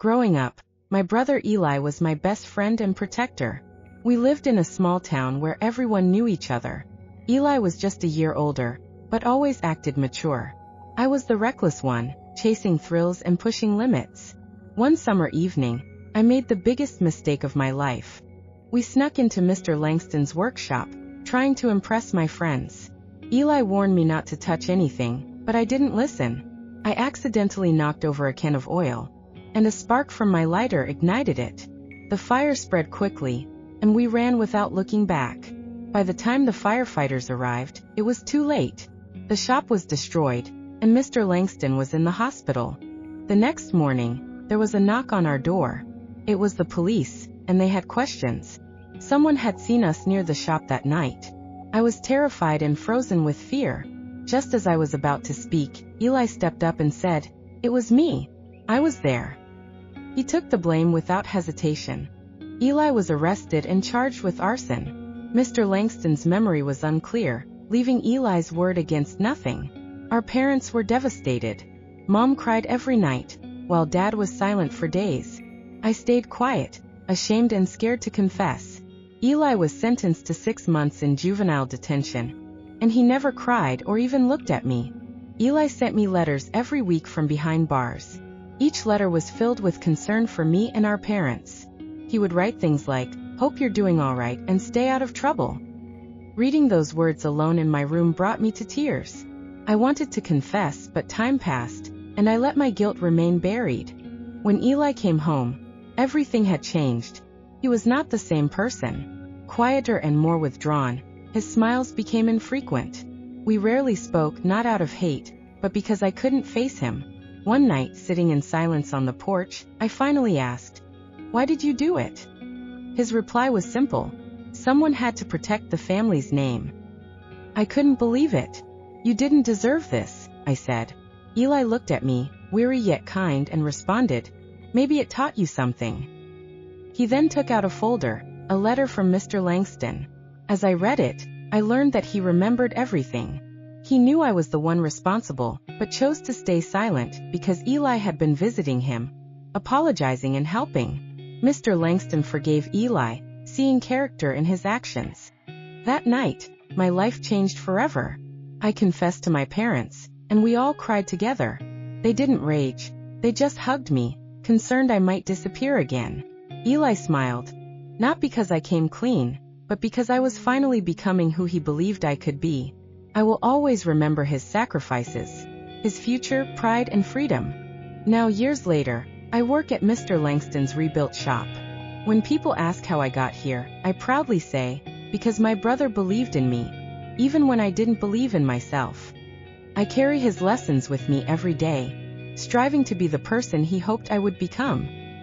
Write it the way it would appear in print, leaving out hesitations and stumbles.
Growing up, my brother Eli was my best friend and protector. We lived in a small town where everyone knew each other. Eli was just a year older, but always acted mature. I was the reckless one, chasing thrills and pushing limits. One summer evening, I made the biggest mistake of my life. We snuck into Mr. Langston's workshop, trying to impress my friends. Eli warned me not to touch anything, but I didn't listen. I accidentally knocked over a can of oil, and a spark from my lighter ignited it. The fire spread quickly, and we ran without looking back. By the time the firefighters arrived, it was too late. The shop was destroyed, and Mr. Langston was in the hospital. The next morning, there was a knock on our door. It was the police, and they had questions. Someone had seen us near the shop that night. I was terrified and frozen with fear. Just as I was about to speak, Eli stepped up and said, "It was me. I was there." He took the blame without hesitation. Eli was arrested and charged with arson. Mr. Langston's memory was unclear, leaving Eli's word against nothing. Our parents were devastated. Mom cried every night, while Dad was silent for days. I stayed quiet, ashamed and scared to confess. Eli was sentenced to 6 months in juvenile detention, and he never cried or even looked at me. Eli sent me letters every week from behind bars. Each letter was filled with concern for me and our parents. He would write things like, "Hope you're doing all right and stay out of trouble." Reading those words alone in my room brought me to tears. I wanted to confess, but time passed, and I let my guilt remain buried. When Eli came home, everything had changed. He was not the same person. Quieter and more withdrawn, his smiles became infrequent. We rarely spoke, not out of hate, but because I couldn't face him. One night, sitting in silence on the porch, I finally asked, "Why did you do it?" His reply was simple. "Someone had to protect the family's name." I couldn't believe it. "You didn't deserve this," I said. Eli looked at me, weary yet kind, and responded, "Maybe it taught you something." He then took out a folder, a letter from Mr. Langston. As I read it, I learned that he remembered everything. He knew I was the one responsible, but chose to stay silent because Eli had been visiting him, apologizing and helping. Mr. Langston forgave Eli, seeing character in his actions. That night, my life changed forever. I confessed to my parents, and we all cried together. They didn't rage, they just hugged me, concerned I might disappear again. Eli smiled, not because I came clean, but because I was finally becoming who he believed I could be. I will always remember his sacrifices, his future, pride, and freedom. Now, years later, I work at Mr. Langston's rebuilt shop. When people ask how I got here, I proudly say, because my brother believed in me, even when I didn't believe in myself. I carry his lessons with me every day, striving to be the person he hoped I would become.